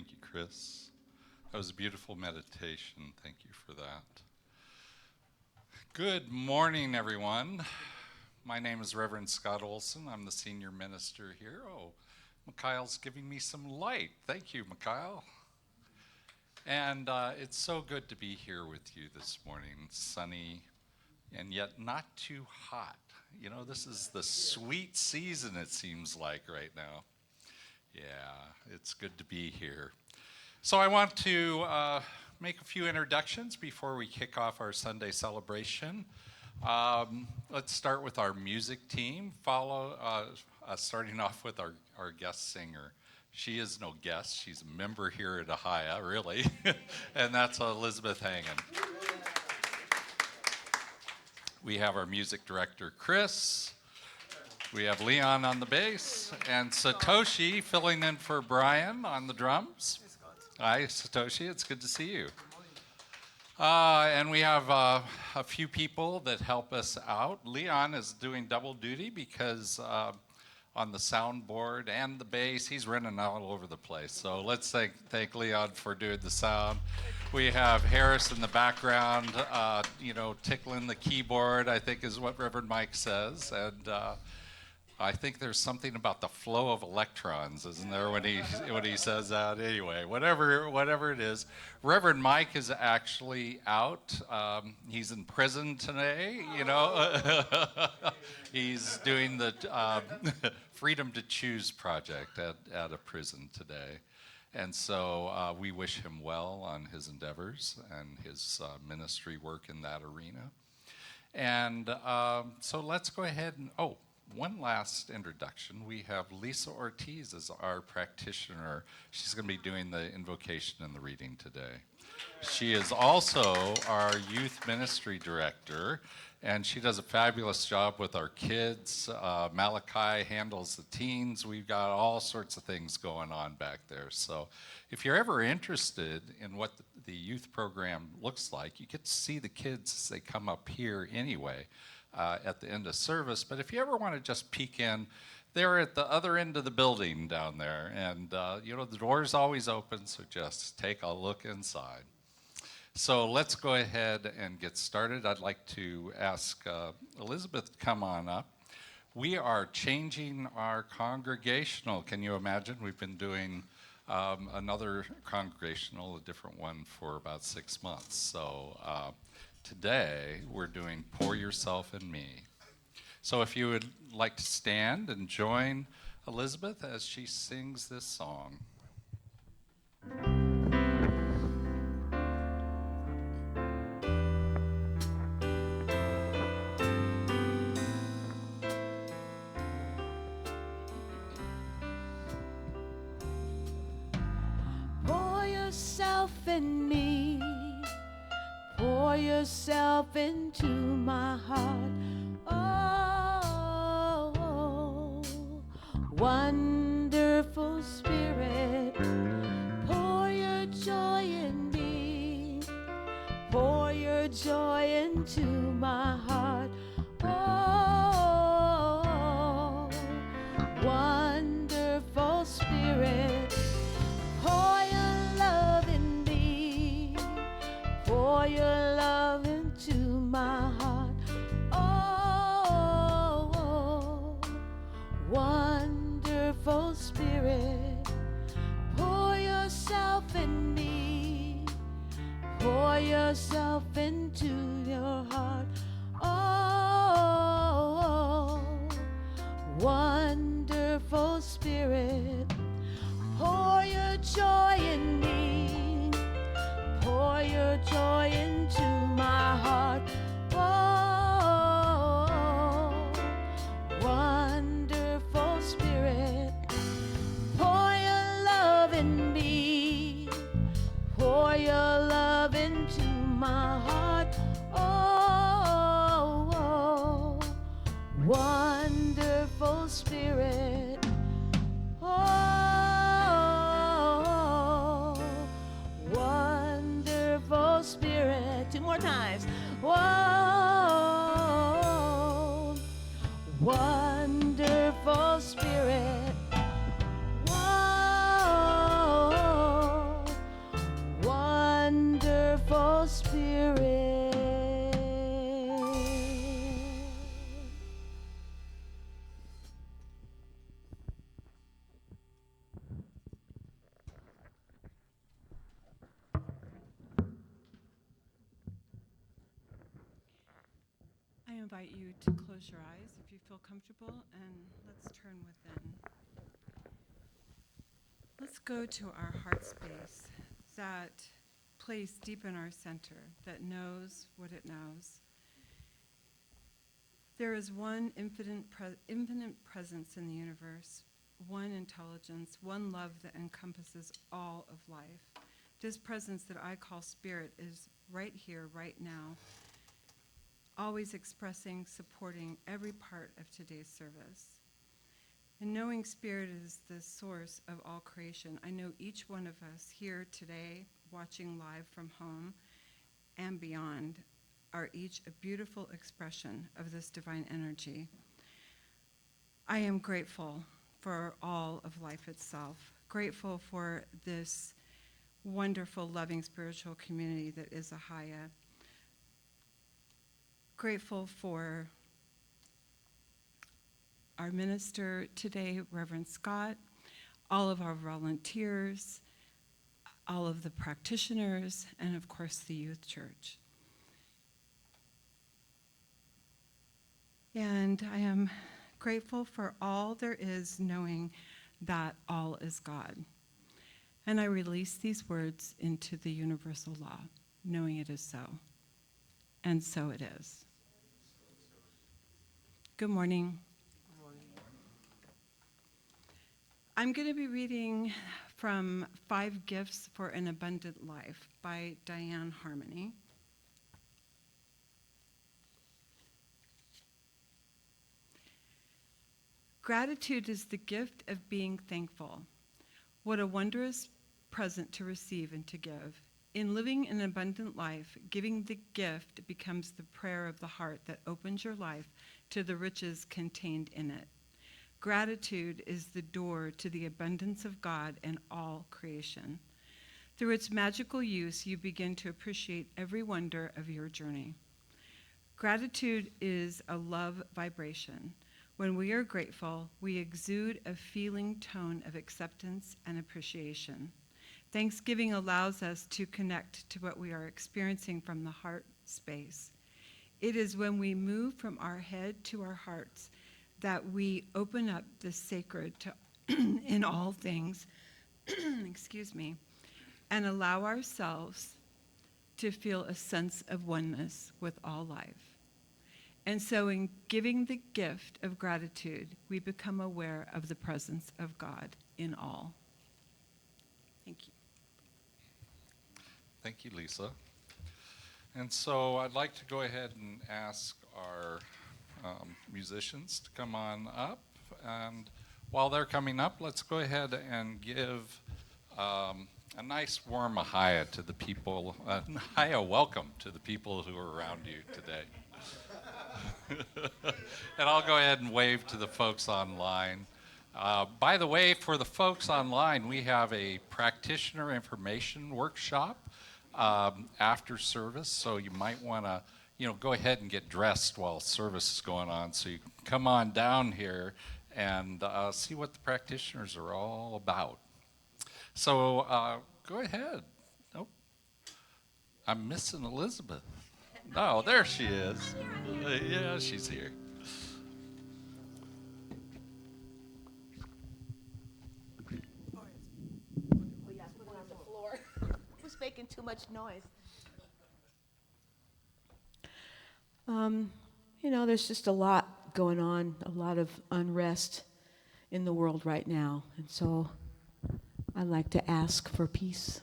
Thank you, Chris. That was a beautiful meditation. Thank you for that. Good morning, everyone. My name is Reverend Scott Olson. I'm the senior minister here. Oh, Mikhail's giving me some light. Thank you, Mikhail. And it's so good to be here with you this morning. Sunny and yet not too hot. You know, this is the sweet season, it seems like, right now. Yeah, it's good to be here. So I want to make a few introductions before we kick off our Sunday celebration. Let's start with our music team, starting off with our guest singer. She is no guest, she's a member here at Ahiah, really, and that's Elizabeth Hangan. We have our music director, Chris. We have Leon on the bass, and Satoshi filling in for Brian on the drums. Hi, Satoshi, it's good to see you. And we have a few people that help us out. Leon is doing double duty because on the soundboard and the bass, he's running all over the place. So let's thank Leon for doing the sound. We have Harris in the background, tickling the keyboard, I think is what Reverend Mike says. And I think there's something about the flow of electrons, isn't there, when he says that? Anyway, whatever it is. Reverend Mike is actually out. He's in prison today, you know. He's doing the Freedom to Choose project at a prison today. And so we wish him well on his endeavors and his ministry work in that arena. And so let's go ahead and, one last introduction. We have Lisa Ortiz as our practitioner. She's going to be doing the invocation and the reading today. She is also our youth ministry director, and she does a fabulous job with our kids. Malachi handles the teens. We've got all sorts of things going on back there. So if you're ever interested in what the youth program looks like, you get to see the kids as they come up here anyway. At the end of service, but if you ever want to just peek in, they're at the other end of the building down there, and the door's always open, so just take a look inside. So let's go ahead and get started. I'd like to ask Elizabeth to come on up. We are changing our congregational. Can you imagine? We've been doing another congregational, a different one, for about 6 months. So today, we're doing Pour Yourself in Me. So if you would like to stand and join Elizabeth as she sings this song. Pour yourself in me. Pour yourself into my heart. Oh, wonderful Spirit, pour your joy in me. Pour your joy into my heart. Oh, wonderful Spirit, pour your love in me. Pour your love into my heart. Oh, wonderful Spirit, pour yourself in me. Pour yourself into your heart. Oh, wonderful Spirit, pour your joy in me. Pour your joy into my heart. Oh, wonderful Spirit, pour your love in me. Pour your love into my heart. Oh, wonderful Spirit. Oh, wonderful Spirit. 2 more times. Whoa, wonderful Spirit. Whoa, invite you to close your eyes if you feel comfortable, and let's turn within. Let's go to our heart space, that place deep in our center that knows what it knows. There is one infinite presence in the universe, one intelligence, one love that encompasses all of life. This presence that I call spirit is right here, right now, always expressing, supporting every part of today's service. And knowing spirit is the source of all creation, I know each one of us here today, watching live from home and beyond, are each a beautiful expression of this divine energy. I am grateful for all of life itself, grateful for this wonderful, loving spiritual community that is Ahiah. Grateful for our minister today, Reverend Scott, all of our volunteers, all of the practitioners, and of course the youth church. And I am grateful for all there is, knowing that all is God. And I release these words into the universal law, knowing it is so. And so it is. Good morning. I'm going to be reading from 5 Gifts for an Abundant Life by Diane Harmony. Gratitude is the gift of being thankful. What a wondrous present to receive and to give. In living an abundant life, giving the gift becomes the prayer of the heart that opens your life to the riches contained in it. Gratitude is the door to the abundance of God and all creation. Through its magical use, you begin to appreciate every wonder of your journey. Gratitude is a love vibration. When we are grateful, we exude a feeling tone of acceptance and appreciation. Thanksgiving allows us to connect to what we are experiencing from the heart space. It is when we move from our head to our hearts that we open up the sacred to in all things, excuse me, and allow ourselves to feel a sense of oneness with all life. And so in giving the gift of gratitude, we become aware of the presence of God in all. Thank you. Thank you, Lisa. And so I'd like to go ahead and ask our musicians to come on up. And while they're coming up, let's go ahead and give a nice warm Ahiah to the people, Ahiah welcome to the people who are around you today. And I'll go ahead and wave to the folks online. By the way, for the folks online, we have a practitioner information workshop after service, so you might want to, go ahead and get dressed while service is going on, so you can come on down here and see what the practitioners are all about. So go ahead. Nope, I'm missing Elizabeth. Oh, there she is. Yeah, she's here. We got put on the floor. Who's making too much noise? There's just a lot going on, a lot of unrest in the world right now. And so I'd like to ask for peace.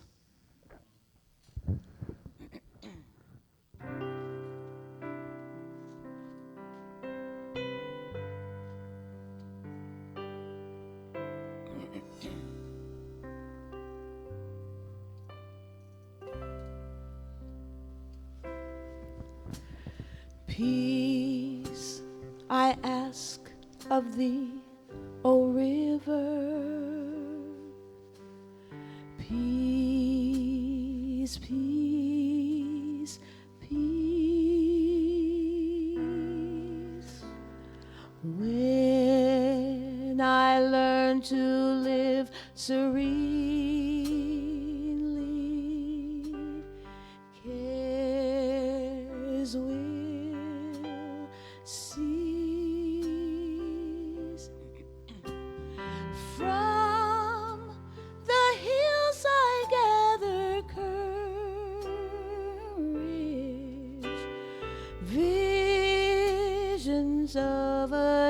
Peace I ask of thee, O river. Peace, peace, peace. When I learn to live serenely, cares will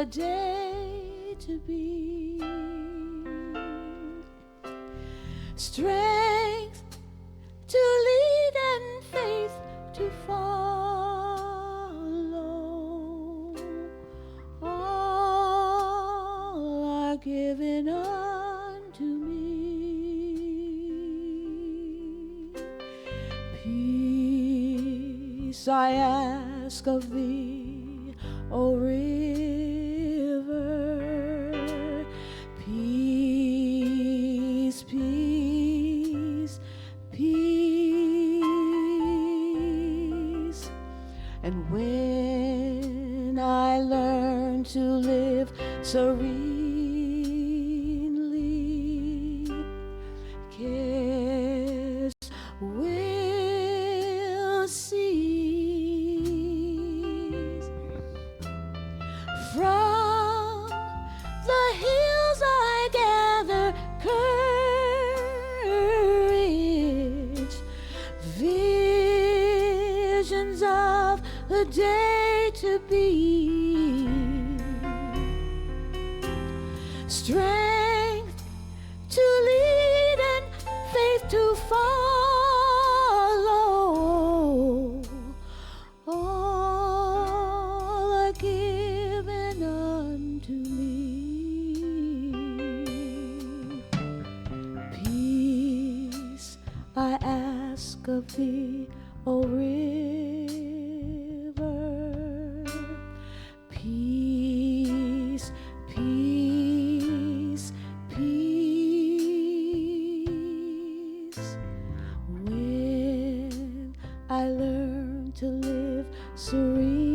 day to be. Strength to lead and faith to follow. All are given unto me. Peace I ask of thee, O river. Peace, peace, peace. And when I learn to live serenely, cares will cease. From the hills I gather courage, visions of the day to be. Strength to lead and faith to follow. All are given unto me. Peace I ask of thee, O river. Peace, peace, peace. When I learn to live serenely,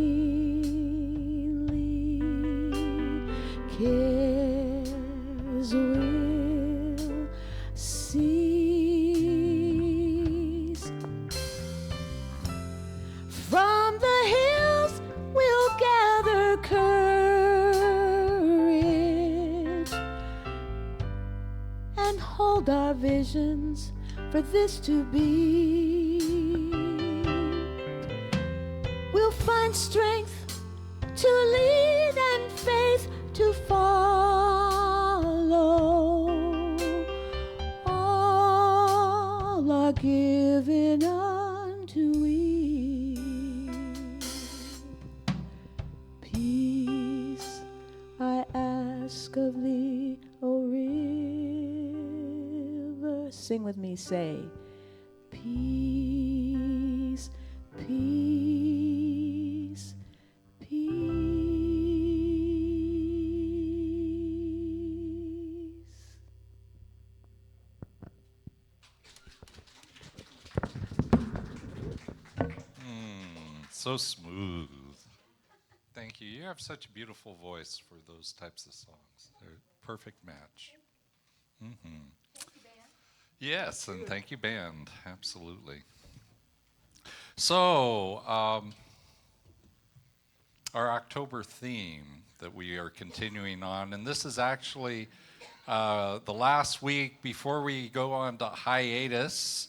cares will cease. From the hills we'll gather courage and hold our visions for this to be. We'll find strength to lead and faith to follow. All are given unto we. Peace I ask of thee, O river. Sing with me, say, peace, peace, peace. So smooth. Thank you. You have such a beautiful voice for those types of songs. They're a perfect match. Mm-hmm. Yes, and thank you, band. Absolutely. So, our October theme that we are continuing on, and this is actually the last week before we go on to hiatus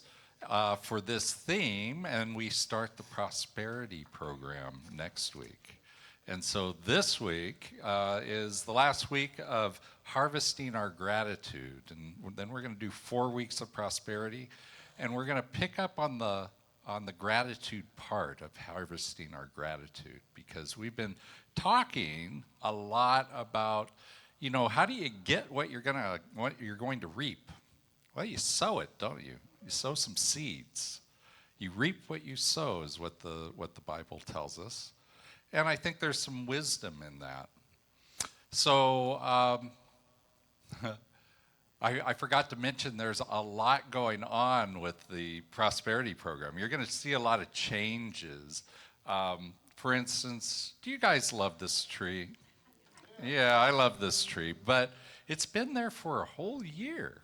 for this theme, and we start the prosperity program next week. And so this week is the last week of harvesting our gratitude, and then we're going to do 4 weeks of prosperity, and we're going to pick up on the gratitude part of harvesting our gratitude, because we've been talking a lot about, you know, how do you get what you're going to reap? Well, you sow it, don't you? You sow some seeds. You reap what you sow is what the Bible tells us. And I think there's some wisdom in that. So I forgot to mention there's a lot going on with the prosperity program. You're going to see a lot of changes. For instance, do you guys love this tree? Yeah, I love this tree, but it's been there for a whole year.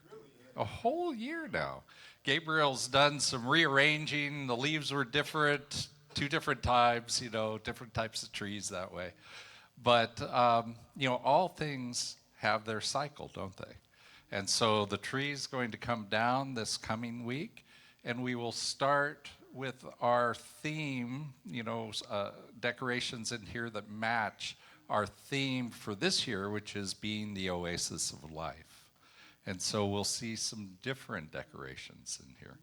A whole year now. Gabriel's done some rearranging. The leaves were different, 2 different times, you know, different types of trees that way. But, you know, all things have their cycle, don't they? And so the tree's going to come down this coming week, and we will start with our theme, you know, decorations in here that match our theme for this year, which is being the oasis of life. And so we'll see some different decorations in here.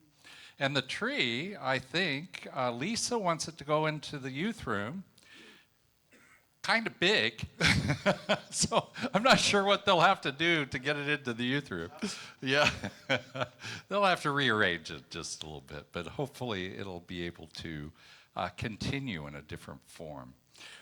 And the tree, I think, Lisa wants it to go into the youth room. Kind of big, so I'm not sure what they'll have to do to get it into the youth room. Yeah, they'll have to rearrange it just a little bit, but hopefully it'll be able to continue in a different form.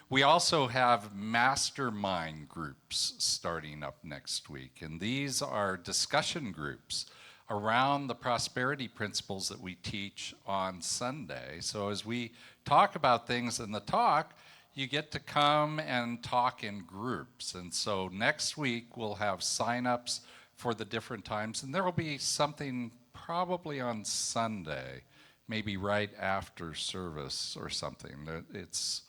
We also have mastermind groups starting up next week, and these are discussion groups around the prosperity principles that we teach on Sunday. So as we talk about things in the talk, you get to come and talk in groups. And so next week we'll have sign-ups for the different times, and there will be something probably on Sunday, maybe right after service or something. It's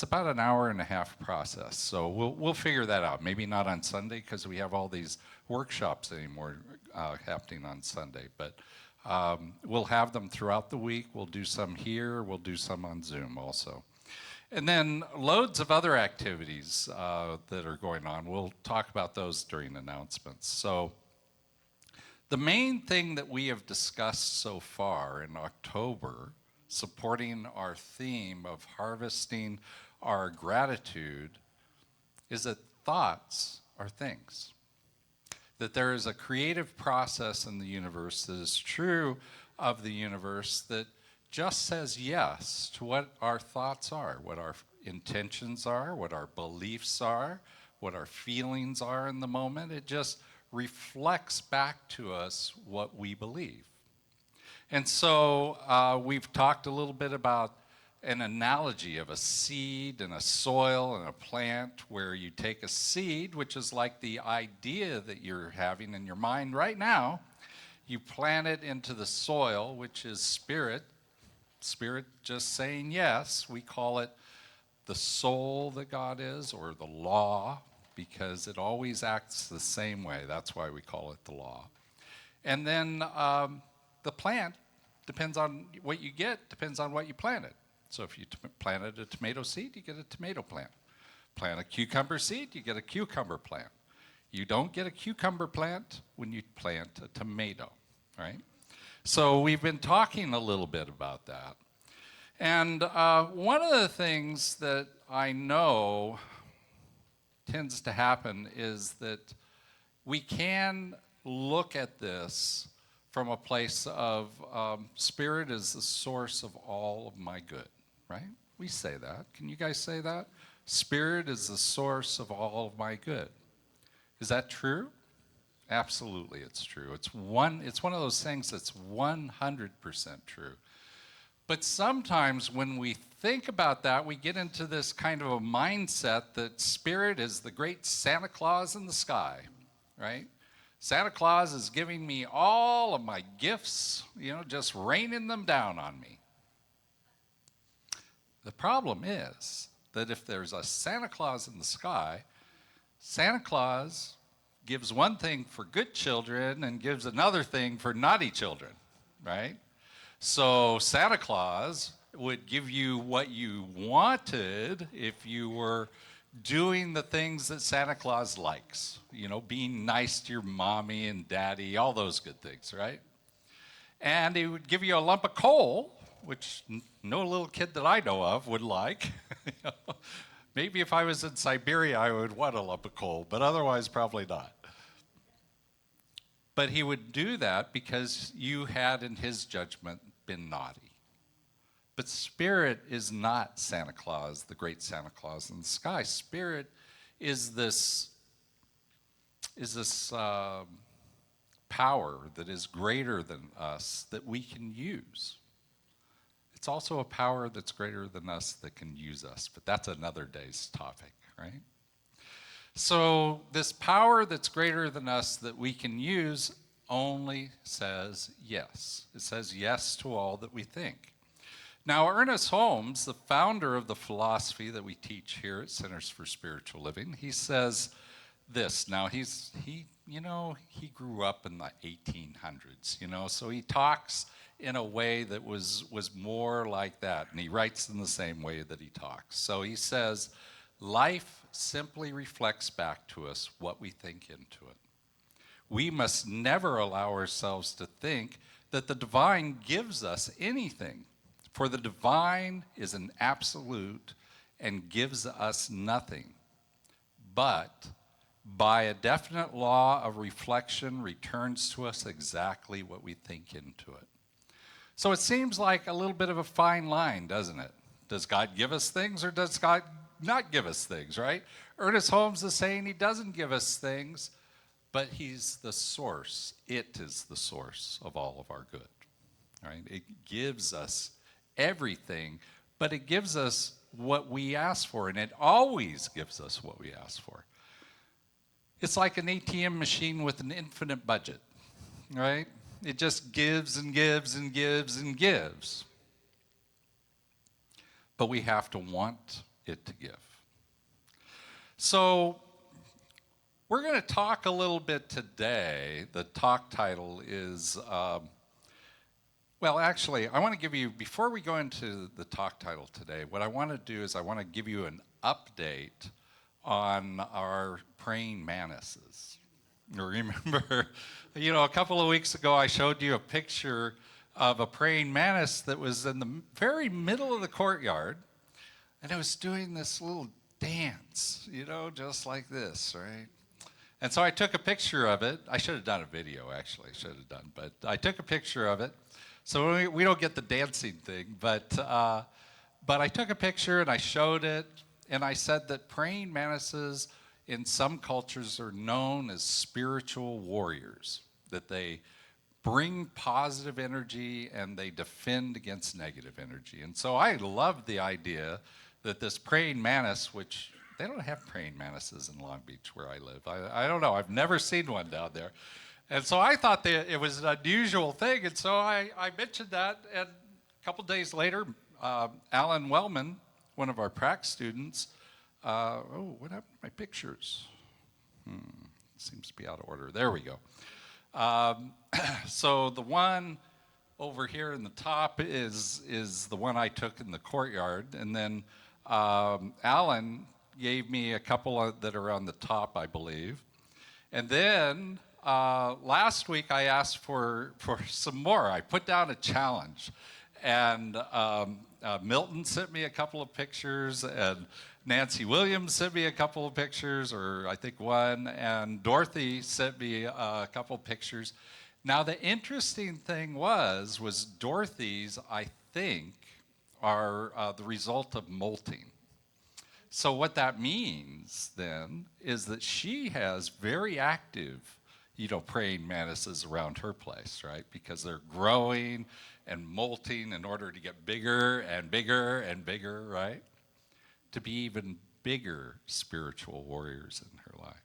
about an hour and a half process, so we'll figure that out. Maybe not on Sunday because we have all these workshops anymore happening on Sunday, but we'll have them throughout the week. We'll do some here, we'll do some on Zoom also. And then loads of other activities that are going on. We'll talk about those during announcements. So the main thing that we have discussed so far in October, supporting our theme of harvesting our gratitude, is that thoughts are things. That there is a creative process in the universe that is true of the universe that just says yes to what our thoughts are, what our intentions are, what our beliefs are, what our feelings are in the moment. It just reflects back to us what we believe. And so we've talked a little bit about an analogy of a seed and a soil and a plant, where you take a seed, which is like the idea that you're having in your mind right now, you plant it into the soil, which is spirit. Spirit just saying yes. We call it the soul that God is, or the law, because it always acts the same way. That's why we call it the law. And then the plant depends on what you get, depends on what you planted. So if you planted a tomato seed, you get a tomato plant. Plant a cucumber seed, you get a cucumber plant. You don't get a cucumber plant when you plant a tomato, right? So we've been talking a little bit about that. And one of the things that I know tends to happen is that we can look at this from a place of spirit is the source of all of my good, right? We say that. Can you guys say that? Spirit is the source of all of my good. Is that true? Absolutely, it's true. It's one of those things that's 100% true. But sometimes when we think about that, we get into this kind of a mindset that spirit is the great Santa Claus in the sky, right? Santa Claus is giving me all of my gifts, just raining them down on me. The problem is that if there's a Santa Claus in the sky, Santa Claus gives one thing for good children and gives another thing for naughty children, right? So Santa Claus would give you what you wanted if you were doing the things that Santa Claus likes, being nice to your mommy and daddy, all those good things, right? And he would give you a lump of coal, which no little kid that I know of would like. Maybe if I was in Siberia, I would want a lump of coal, but otherwise probably not. But he would do that because you had, in his judgment, been naughty. But spirit is not Santa Claus, the great Santa Claus in the sky. Spirit is this power that is greater than us that we can use. It's also a power that's greater than us that can use us, but that's another day's topic, right? So this power that's greater than us that we can use only says yes. It says yes to all that we think. Now, Ernest Holmes, the founder of the philosophy that we teach here at Centers for Spiritual Living, he says this. Now, he grew up in the 1800s, so he talks in a way that was more like that, and he writes in the same way that he talks. So he says, life simply reflects back to us what we think into it. We must never allow ourselves to think that the divine gives us anything, for the divine is an absolute and gives us nothing, but by a definite law of reflection returns to us exactly what we think into it. So it seems like a little bit of a fine line, doesn't it? Does God give us things or does God not give us things, right? Ernest Holmes is saying he doesn't give us things, but he's the source. It is the source of all of our good, right? It gives us everything, but it gives us what we ask for, and it always gives us what we ask for. It's like an ATM machine with an infinite budget, right? It just gives and gives and gives and gives. But we have to want it to give. So we're going to talk a little bit today. The talk title is, well, actually, I want to give you, before we go into the talk title today, what I want to do is I want to give you an update on our praying mantises. Remember, a couple of weeks ago I showed you a picture of a praying mantis that was in the very middle of the courtyard, and it was doing this little dance, just like this, right? And so I took a picture of it. I should have done a video, actually, but I took a picture of it. So we don't get the dancing thing, but I took a picture and I showed it, and I said that praying mantises in some cultures are known as spiritual warriors, that they bring positive energy and they defend against negative energy. And so I love the idea that this praying mantis, which they don't have praying mantises in Long Beach where I live. I don't know. I've never seen one down there. And so I thought that it was an unusual thing. And so I mentioned that. And a couple days later, Alan Wellman, one of our prac students, what happened to my pictures? Seems to be out of order. There we go. So the one over here in the top is the one I took in the courtyard. And then Alan gave me a couple that are on the top, I believe. And then last week I asked for some more. I put down a challenge. And Milton sent me a couple of pictures, and Nancy Williams sent me a couple of pictures, or I think one, and Dorothy sent me a couple of pictures. Now the interesting thing was Dorothy's, I think, are the result of molting. So what that means then is that she has very active, praying mantises around her place, right? Because they're growing and molting in order to get bigger and bigger and bigger, right? To be even bigger spiritual warriors in her life.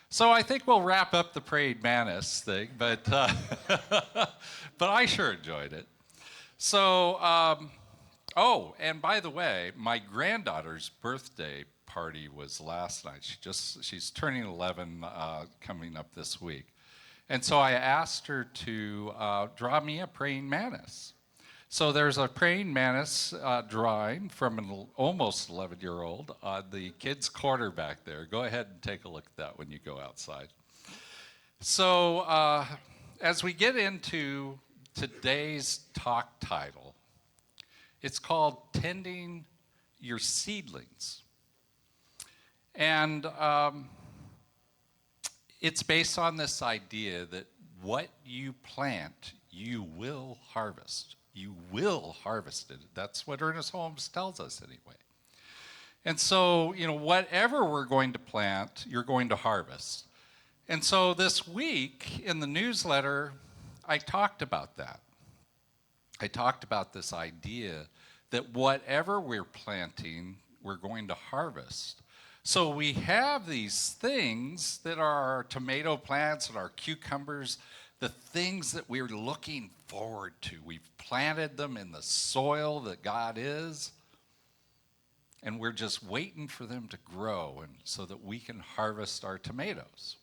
So I think we'll wrap up the praying mantis thing, but I sure enjoyed it. So, and by the way, my granddaughter's birthday party was last night. She's turning 11 coming up this week. And so I asked her to draw me a praying mantis. So there's a praying mantis drawing from an almost 11-year-old on the kids' corner back there. Go ahead and take a look at that when you go outside. So as we get into today's talk title, it's called Tending Your Seedlings. And it's based on this idea that what you plant, you will harvest. You will harvest it. That's what Ernest Holmes tells us anyway. And so, whatever we're going to plant, you're going to harvest. And so this week in the newsletter, I talked about that. I talked about this idea that whatever we're planting, we're going to harvest. So we have these things that are our tomato plants and our cucumbers, the things that we're looking forward to. We've planted them in the soil that God is, and we're just waiting for them to grow and so that we can harvest our tomatoes.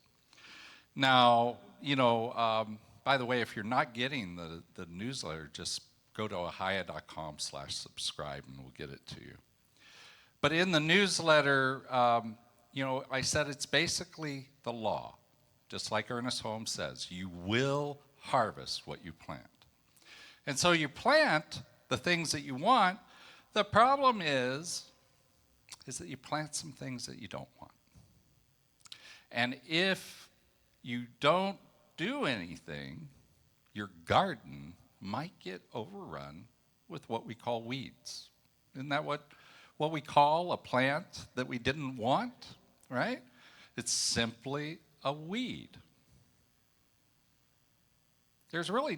Now, by the way, if you're not getting the newsletter, just go to ahiah.com/subscribe and we'll get it to you. But in the newsletter, I said it's basically the law. Just like Ernest Holmes says, you will harvest what you plant. And so you plant the things that you want. The problem is that you plant some things that you don't want. And if you don't do anything, your garden might get overrun with what we call weeds. Isn't that what we call a plant that we didn't want, right? It's simply a weed. There's really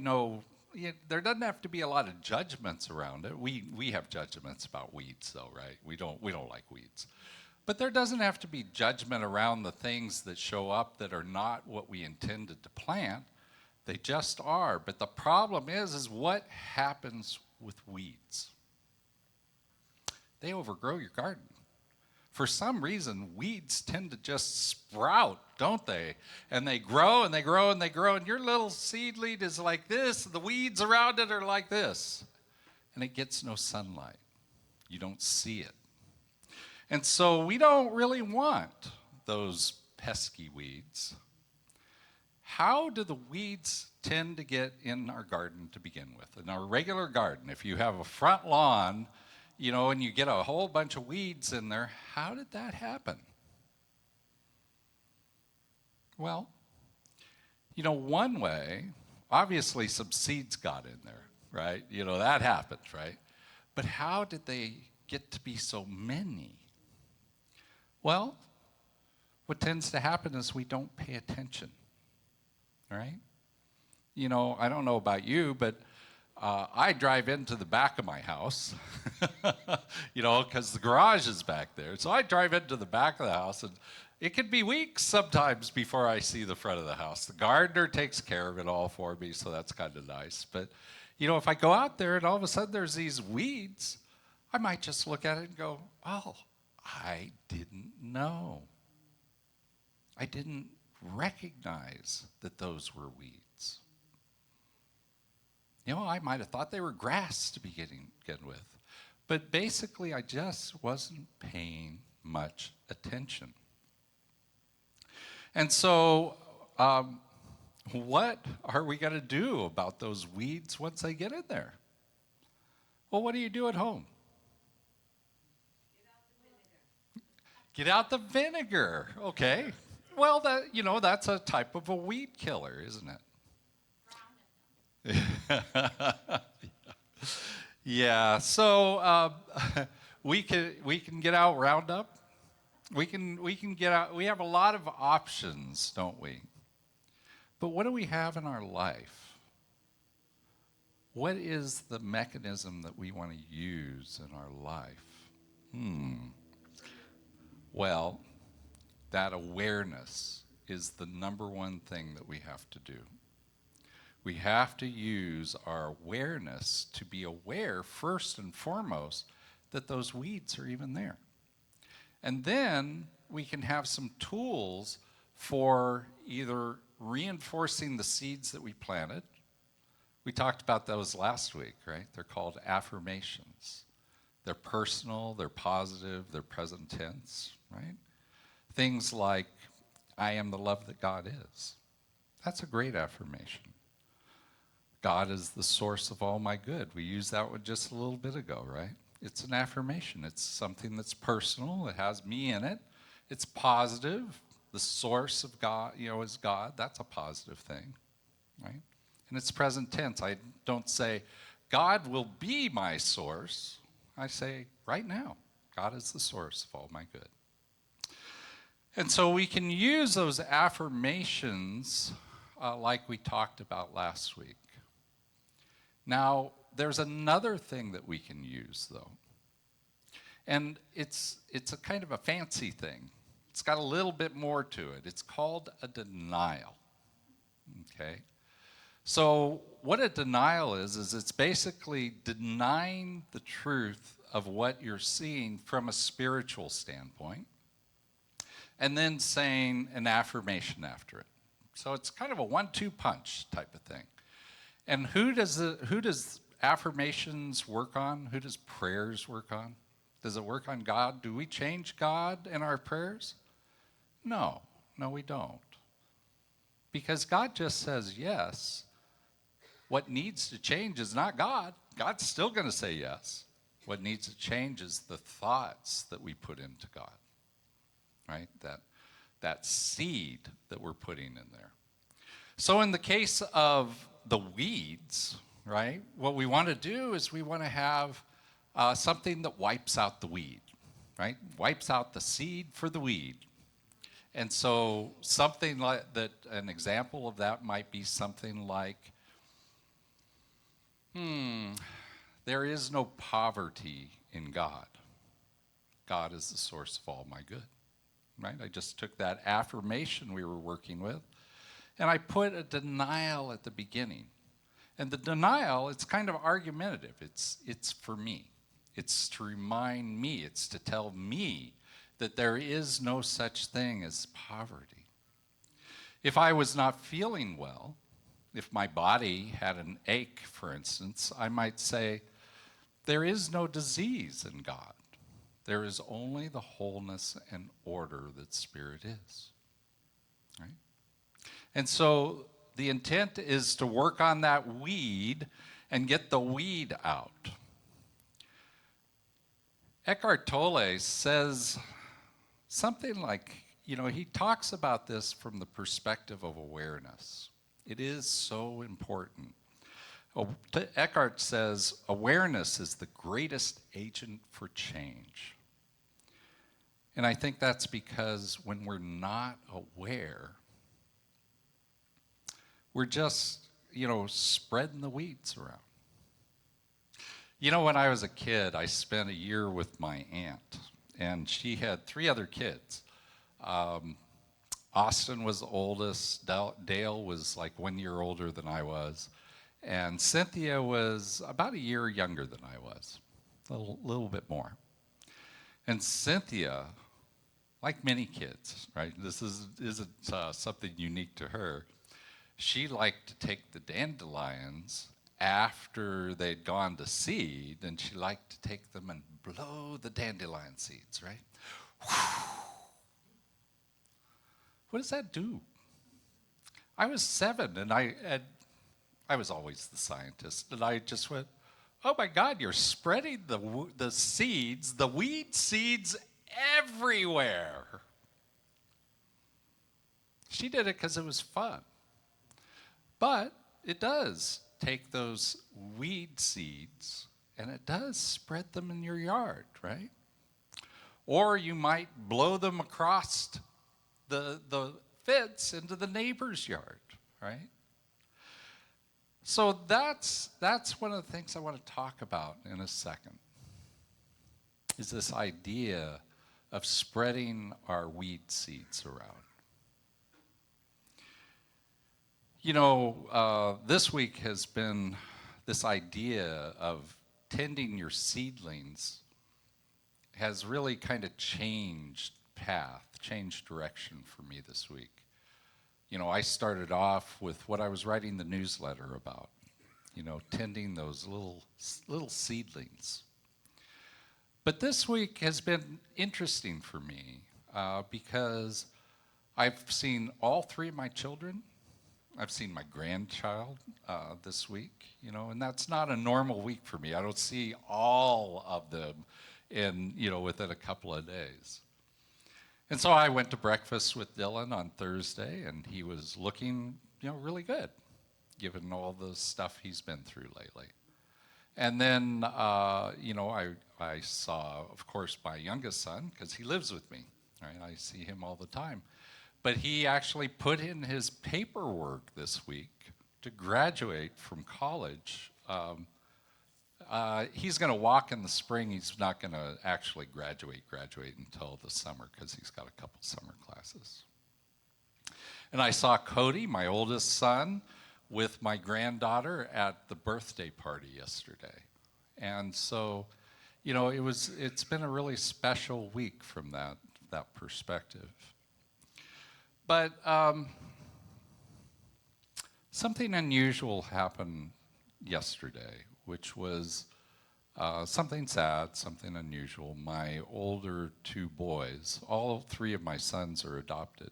there doesn't have to be a lot of judgments around it. We have judgments about weeds though, right? We don't like weeds. But there doesn't have to be judgment around the things that show up that are not what we intended to plant. They just are. But the problem is what happens with weeds? They overgrow your garden. For some reason, weeds tend to just sprout, don't they? And they grow and they grow and they grow, and your little seedling is like this, the weeds around it are like this. And it gets no sunlight. You don't see it. And so we don't really want those pesky weeds. How do the weeds tend to get in our garden to begin with? In our regular garden, if you have a front lawn, and you get a whole bunch of weeds in there, how did that happen? Well, one way, obviously some seeds got in there, right? That happens, right? But how did they get to be so many? Well, what tends to happen is we don't pay attention, right? I don't know about you, but I drive into the back of my house, because the garage is back there. So I drive into the back of the house, and it can be weeks sometimes before I see the front of the house. The gardener takes care of it all for me, so that's kind of nice. But, if I go out there and all of a sudden there's these weeds, I might just look at it and go, oh, I didn't know. I didn't recognize that those were weeds. I might have thought they were grass to begin with. But basically, I just wasn't paying much attention. And so, what are we going to do about those weeds once they get in there? Well, what do you do at home? Get out the vinegar. Okay. Well, that's a type of a weed killer, isn't it? Yeah, so we can get out Roundup. We can get out. We have a lot of options, don't we? But what do we have in our life? What is the mechanism that we want to use in our life? Well, that awareness is the number one thing that we have to do. We have to use our awareness to be aware, first and foremost, that those weeds are even there. And then we can have some tools for either reinforcing the seeds that we planted. We talked about those last week, right? They're called affirmations. They're personal, they're positive, they're present tense, right? Things like, I am the love that God is. That's a great affirmation. God is the source of all my good. We used that one just a little bit ago, right? It's an affirmation. It's something that's personal. It has me in it. It's positive. The source of God, is God. That's a positive thing, right? And it's present tense. I don't say, God will be my source. I say, right now, God is the source of all my good. And so we can use those affirmations like we talked about last week. Now, there's another thing that we can use, though. And it's a kind of a fancy thing. It's got a little bit more to it. It's called a denial, okay? So what a denial is it's basically denying the truth of what you're seeing from a spiritual standpoint, and then saying an affirmation after it. So it's kind of a 1-2 punch type of thing. And who does affirmations work on? Who does prayers work on? Does it work on God? Do we change God in our prayers? No, we don't. Because God just says yes. What needs to change is not God. God's still going to say yes. What needs to change is the thoughts that we put into God, right? That seed that we're putting in there. So in the case of the weeds, right, what we want to do is we want to have something that wipes out the weed, right? Wipes out the seed for the weed. And so something like that, an example of that might be something like, there is no poverty in God. God is the source of all my good, right? I just took that affirmation we were working with, and I put a denial at the beginning. And the denial, it's kind of argumentative. It's for me. It's to remind me. It's to tell me that there is no such thing as poverty. If I was not feeling well, if my body had an ache, for instance, I might say, there is no disease in God. There is only the wholeness and order that Spirit is, right? And so the intent is to work on that weed and get the weed out. Eckhart Tolle says something like, he talks about this from the perspective of awareness. It is so important. Eckhart says, awareness is the greatest agent for change. And I think that's because when we're not aware, we're just, spreading the weeds around. When I was a kid, I spent a year with my aunt, and she had 3 other kids. Austin was the oldest. Dale was like 1 year older than I was. And Cynthia was about a year younger than I was, a little bit more. And Cynthia, like many kids, right? This isn't something unique to her. She liked to take the dandelions after they'd gone to seed, and she liked to take them and blow the dandelion seeds, right? What does that do? I was 7, and I was always the scientist, and I just went, oh my God, you're spreading the seeds, the weed seeds everywhere. She did it because it was fun. But it does take those weed seeds and it does spread them in your yard, right? Or you might blow them across the fence into the neighbor's yard, right? So that's one of the things I want to talk about in a second, is this idea of spreading our weed seeds around. This week has been this idea of tending your seedlings has really kind of changed path, changed direction for me this week. I started off with what I was writing the newsletter about, tending those little seedlings. But this week has been interesting for me because I've seen all 3 of my children. I've seen my grandchild this week, and that's not a normal week for me. I don't see all of them within a couple of days. And so I went to breakfast with Dylan on Thursday, and he was looking, really good, given all the stuff he's been through lately. And then, I saw, of course, my youngest son, because he lives with me, right? I see him all the time. But he actually put in his paperwork this week to graduate from college. He's going to walk in the spring. He's not going to actually graduate until the summer because he's got a couple summer classes. And I saw Cody, my oldest son, with my granddaughter at the birthday party yesterday. And so, it's been a really special week from that perspective. But something unusual happened yesterday, which was Something sad, something unusual. My older two boys, all three of my sons are adopted.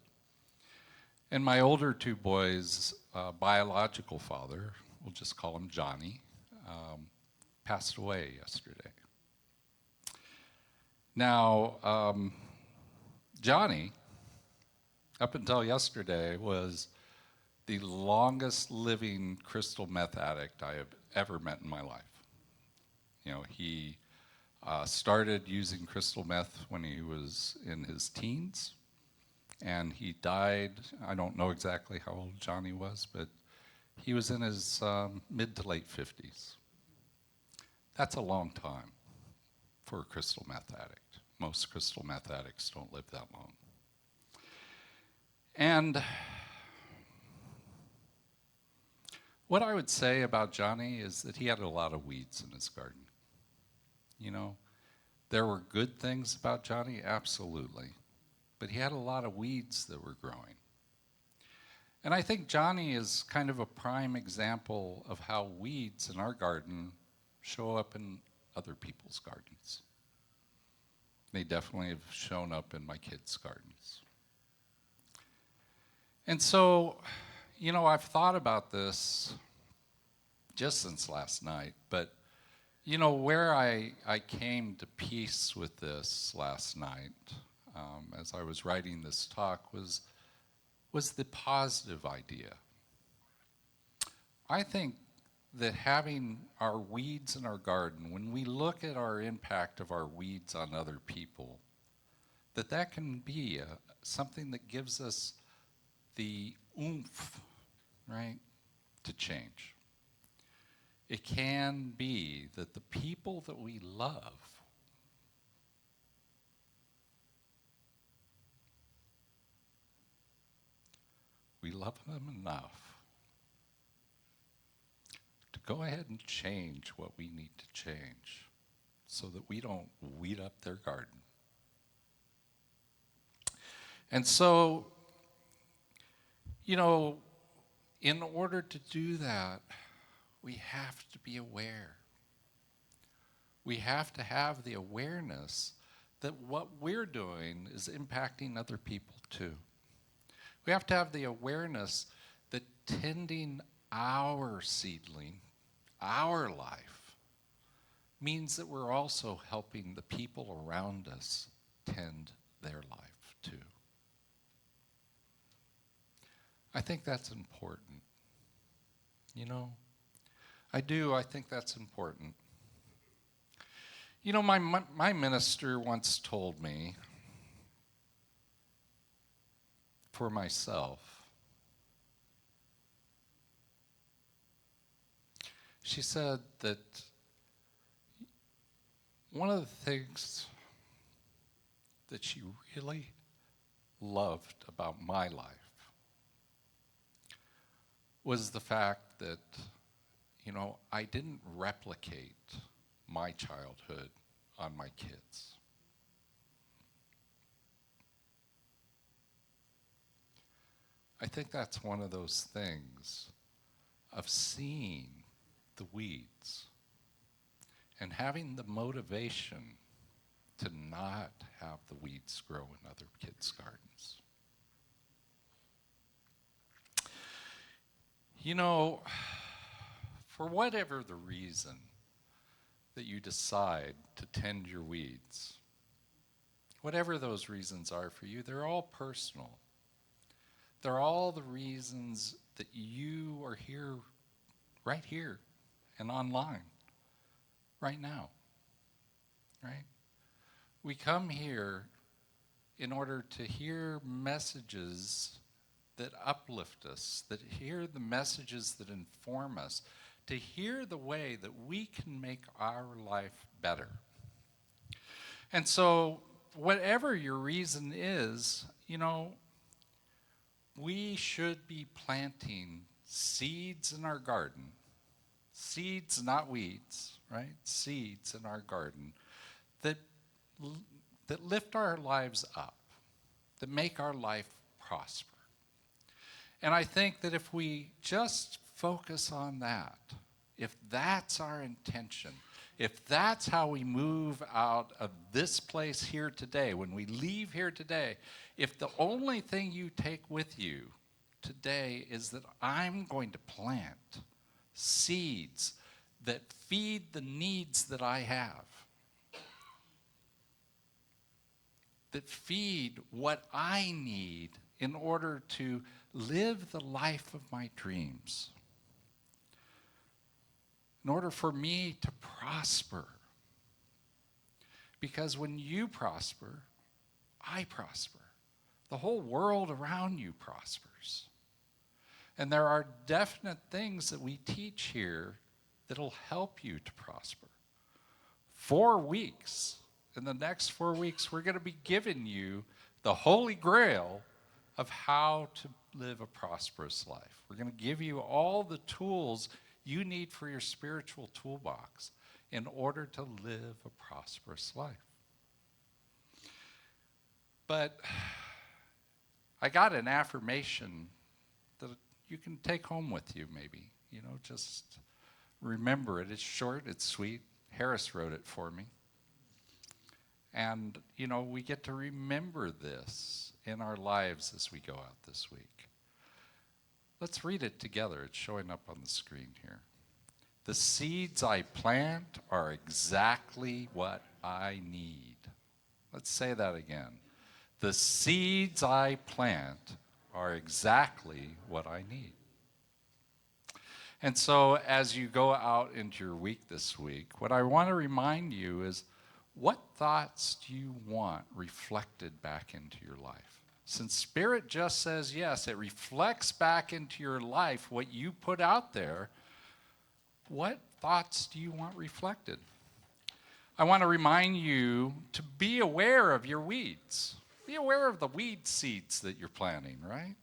And my older two boys' biological father, we'll just call him Johnny, passed away yesterday. Now, Johnny, up until yesterday, was the longest living crystal meth addict I have ever met in my life. You know, he started using crystal meth when he was in his teens, and he died. I don't know exactly how old Johnny was, but he was in his mid to late 50s. That's a long time for a crystal meth addict. Most crystal meth addicts don't live that long. And what I would say about Johnny is that he had a lot of weeds in his garden. You know, there were good things about Johnny, absolutely, but he had a lot of weeds that were growing. And I think Johnny is kind of a prime example of how weeds in our garden show up in other people's gardens. They definitely have shown up in my kids' gardens. And so, you know, I've thought about this just since last night, but you know, where I came to peace with this last night, as I was writing this talk, was the positive idea. I think that having our weeds in our garden, when we look at our impact of our weeds on other people, that can be something that gives us the oomph, right, to change. It can be that the people that we love them enough to go ahead and change what we need to change so that we don't weed up their garden. And so, you know, in order to do that, we have to be aware. We have to have the awareness that what we're doing is impacting other people too. We have to have the awareness that tending our seedling, our life, means that we're also helping the people around us tend their life too. I think that's important. You know, I think that's important. You know, my minister once told me, for myself, she said that one of the things that she really loved about my life was the fact that, you know, I didn't replicate my childhood on my kids. I think that's one of those things of seeing the weeds and having the motivation to not have the weeds grow in other kids' gardens. You know, for whatever the reason that you decide to tend your weeds, whatever those reasons are for you, they're all personal. They're all the reasons that you are here, right here, and online, right now, right? We come here in order to hear messages that uplift us, that hear the messages that inform us, to hear the way that we can make our life better. And so, whatever your reason is, you know, we should be planting seeds in our garden. Seeds, not weeds, right? Seeds in our garden that lift our lives up, that make our life prosper. And I think that if we just focus on that, if that's our intention, If that's how we move out of this place here today, when we leave here today, if the only thing you take with you today is that I'm going to plant seeds that feed the needs that I have, that feed what I need in order to live the life of my dreams, in order for me to prosper. Because when you prosper, I prosper. The whole world around you prospers. And there are definite things that we teach here that'll help you to prosper. 4 weeks. In the next 4 weeks, we're going to be giving you the holy grail of how to live a prosperous life. We're going to give you all the tools you need for your spiritual toolbox in order to live a prosperous life. But I got an affirmation that you can take home with you maybe. Just remember it. It's short, it's sweet. Harris wrote it for me. And, we get to remember this in our lives as we go out this week. Let's read it together. It's showing up on the screen here. The seeds I plant are exactly what I need. Let's say that again. The seeds I plant are exactly what I need. And so as you go out into your week this week, what I want to remind you is, what thoughts do you want reflected back into your life? Since Spirit just says yes, it reflects back into your life what you put out there. What thoughts do you want reflected? I want to remind you to be aware of your weeds. Be aware of the weed seeds that you're planting, right?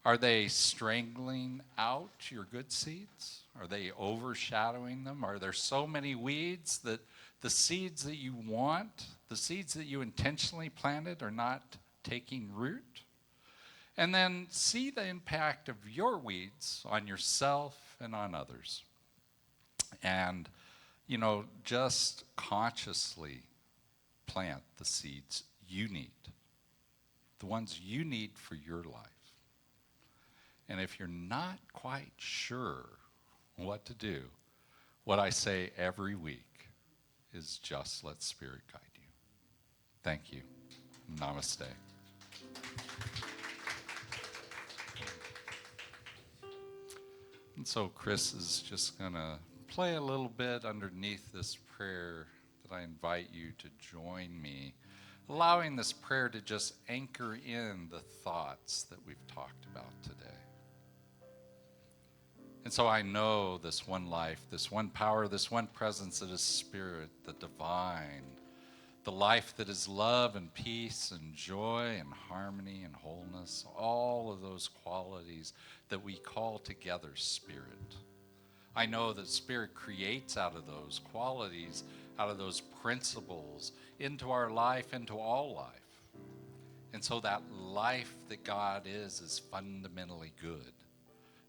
Are they strangling out your good seeds? Are they overshadowing them? Are there so many weeds that the seeds that you want, the seeds that you intentionally planted, are not taking root? And then see the impact of your weeds on yourself and on others. And, just consciously plant the seeds you need, the ones you need for your life. And if you're not quite sure what to do, what I say every week is just let Spirit guide you. Thank you. Namaste. And so Chris is just going to play a little bit underneath this prayer that I invite you to join me, allowing this prayer to just anchor in the thoughts that we've talked about today. And so I know this one life, this one power, this one presence that is Spirit, the divine, the life that is love and peace and joy and harmony and wholeness, all of those qualities that we call together Spirit. I know that Spirit creates out of those qualities, out of those principles, into our life, into all life. And so that life that God is fundamentally good.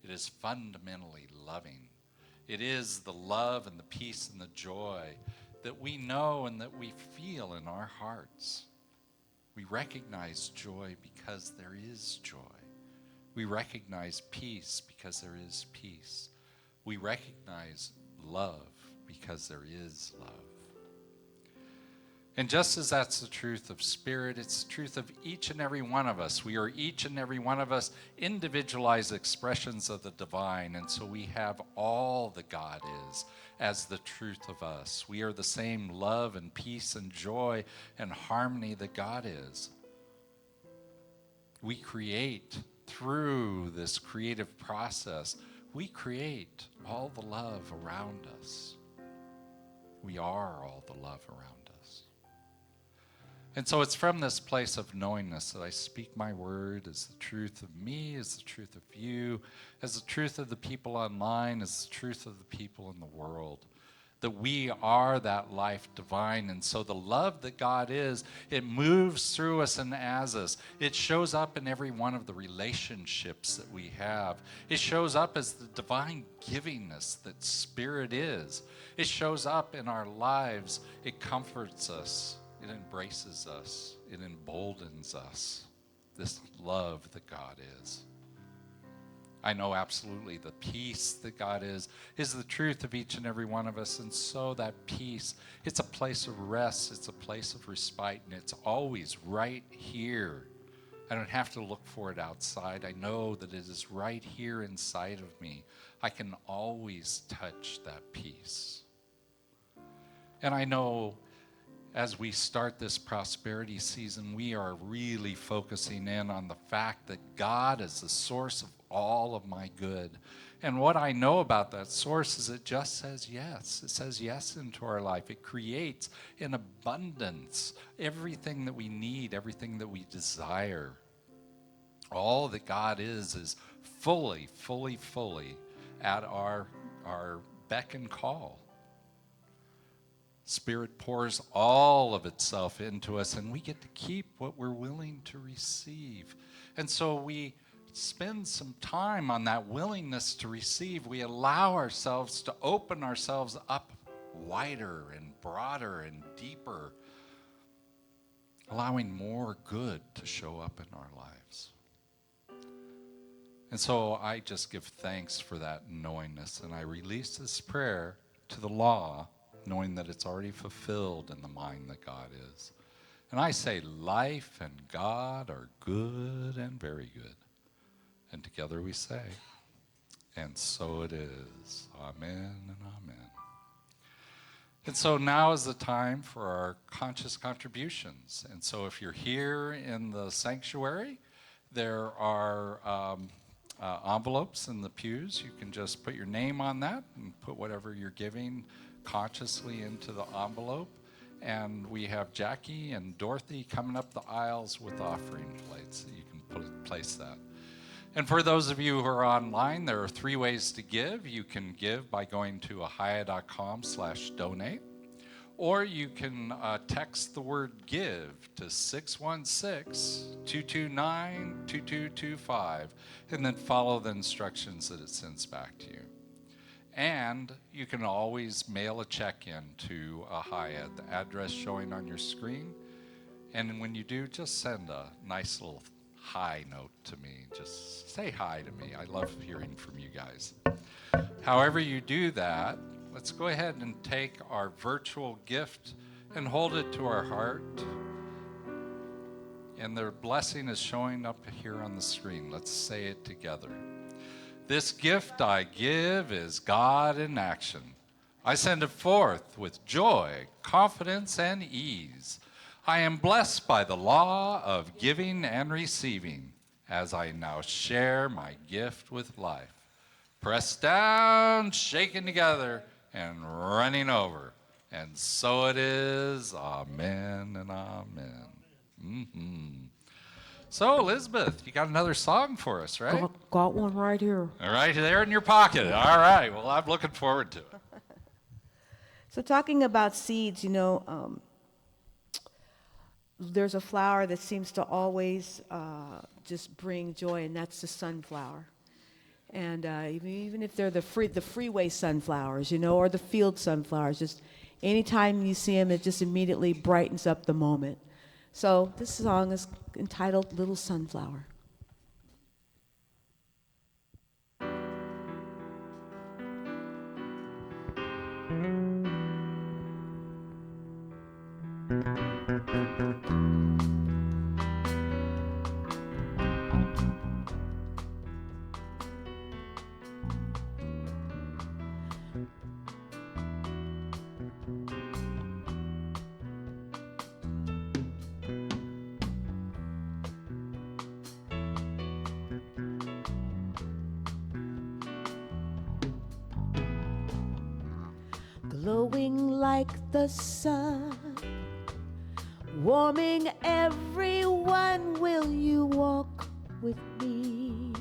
It is fundamentally loving. It is the love and the peace and the joy that we know and that we feel in our hearts. We recognize joy because there is joy. We recognize peace because there is peace. We recognize love because there is love. And just as that's the truth of Spirit, it's the truth of each and every one of us. We are each and every one of us individualized expressions of the divine, and so we have all that God is as the truth of us. We are the same love and peace and joy and harmony that God is. We create through this creative process. We create all the love around us. We are all the love around us. And so it's from this place of knowingness that I speak my word as the truth of me, as the truth of you, as the truth of the people online, as the truth of the people in the world, that we are that life divine. And so the love that God is, it moves through us and as us. It shows up in every one of the relationships that we have. It shows up as the divine givingness that Spirit is. It shows up in our lives. It comforts us. It embraces us. It emboldens us. This love that God is. I know absolutely the peace that God is the truth of each and every one of us. And so that peace, it's a place of rest, it's a place of respite, and it's always right here. I don't have to look for it outside. I know that it is right here inside of me. I can always touch that peace. And I know as we start this prosperity season, we are really focusing in on the fact that God is the source of all of my good. And what I know about that source is it just says yes. It says yes into our life. It creates in abundance everything that we need, everything that we desire. All that God is fully, fully, fully at our beck and call. Spirit pours all of itself into us, and we get to keep what we're willing to receive. And so we spend some time on that willingness to receive. We allow ourselves to open ourselves up wider and broader and deeper, allowing more good to show up in our lives. And so I just give thanks for that knowingness, and I release this prayer to the law, knowing that it's already fulfilled in the mind that God is. And I say life and God are good and very good. And together we say, and so it is. Amen and amen. And so now is the time for our conscious contributions. And so if you're here in the sanctuary, there are envelopes in the pews. You can just put your name on that and put whatever you're giving consciously into the envelope. And we have Jackie and Dorothy coming up the aisles with offering plates that you can place that. And for those of you who are online, there are 3 ways to give. You can give by going to ahiah.com/donate, or you can text the word give to 616-229-2225, and then follow the instructions that it sends back to you. And you can always mail a check in to Ahiah, the address showing on your screen. And when you do, just send a nice little hi note to me. Just say hi to me. I love hearing from you guys. However you do that, let's go ahead and take our virtual gift and hold it to our heart. And the blessing is showing up here on the screen. Let's say it together. This gift I give is God in action. I send it forth with joy, confidence, and ease. I am blessed by the law of giving and receiving as I now share my gift with life. Pressed down, shaken together, and running over. And so it is. Amen and amen. Mm-hmm. So, Elizabeth, you got another song for us, right? Got one right here. All right, there in your pocket. All right. Well, I'm looking forward to it. So talking about seeds, there's a flower that seems to always just bring joy, and that's the sunflower. And even if they're the freeway sunflowers, or the field sunflowers, just anytime you see them, it just immediately brightens up the moment. So this song is entitled Little Sunflower. Glowing like the sun, warming everyone, will you walk with me?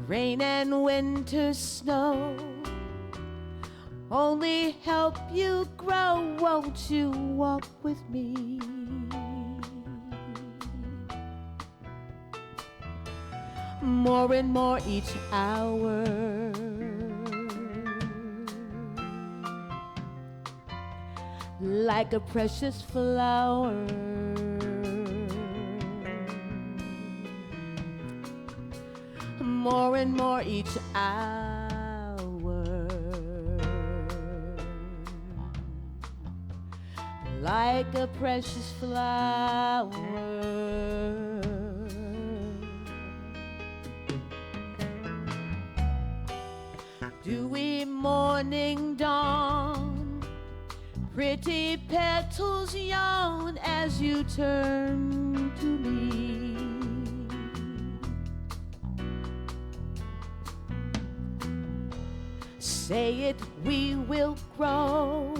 Rain and winter snow only help you grow. Won't you walk with me? More and more each hour, like a precious flower. More and more each hour, like a precious flower. Dewy morning dawn, pretty petals yawn as you turn to me. Say it, we will grow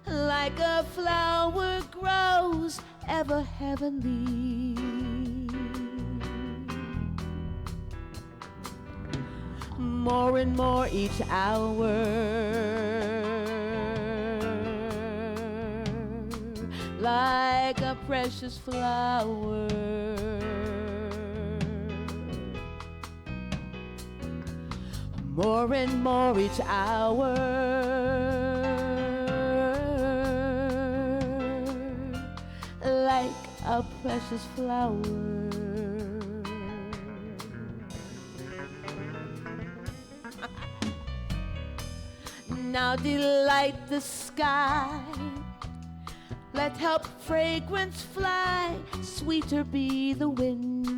like a flower grows, ever heavenly. More and more each hour, like a precious flower. More and more each hour, like a precious flower. Now delight the sky, let help fragrance fly, sweeter be the wind.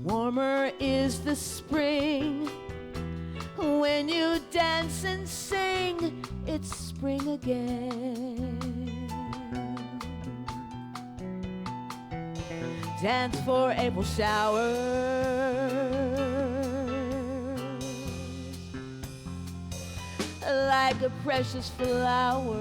Warmer is the spring, when you dance and sing, it's spring again. Dance for April showers, like a precious flower.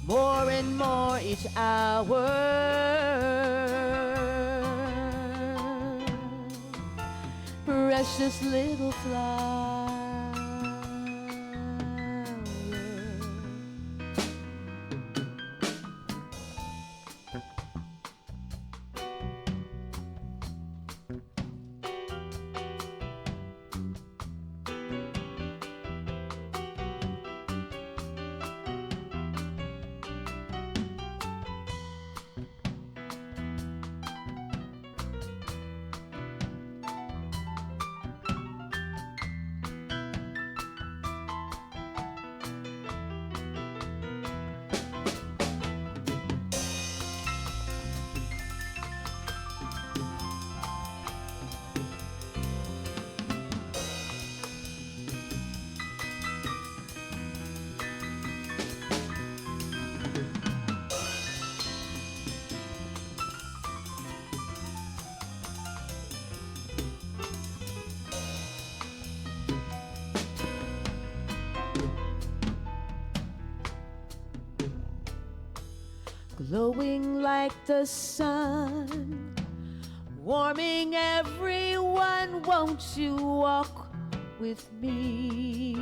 More and more each hour, precious little flower. Glowing like the sun, warming everyone. Won't you walk with me?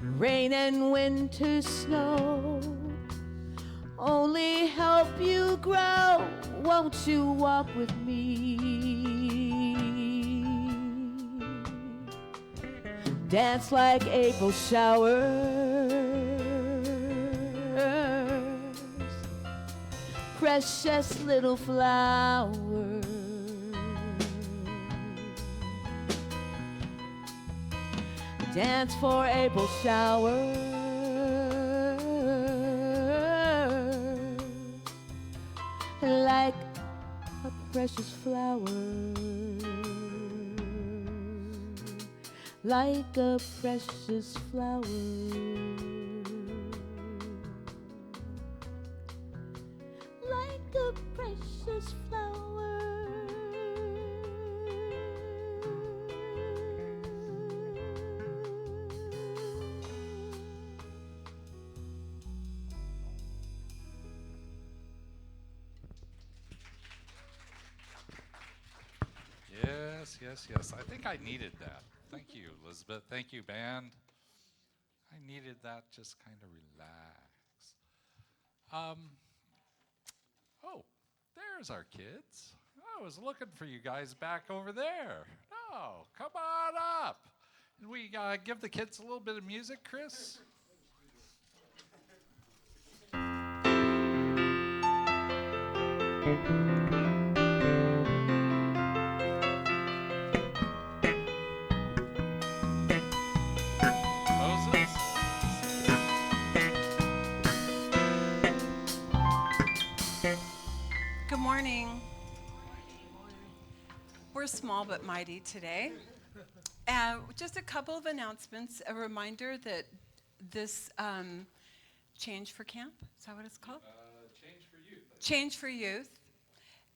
Rain and winter snow only help you grow. Won't you walk with me? Dance like April showers, precious little flowers. Dance for April showers, like a precious flower. Like a precious flower, like a precious flower. Yes, yes, yes. I think I needed that. Thank you, Elizabeth. Thank you, band. I needed that, just kind of relax. Oh, there's our kids. I was looking for you guys back over there. Oh, come on up. Can we give the kids a little bit of music, Chris? Moses? Good morning. We're small but mighty today. Just a couple of announcements. A reminder that this Change for Camp, is that what it's called? Change for Youth. Change for Youth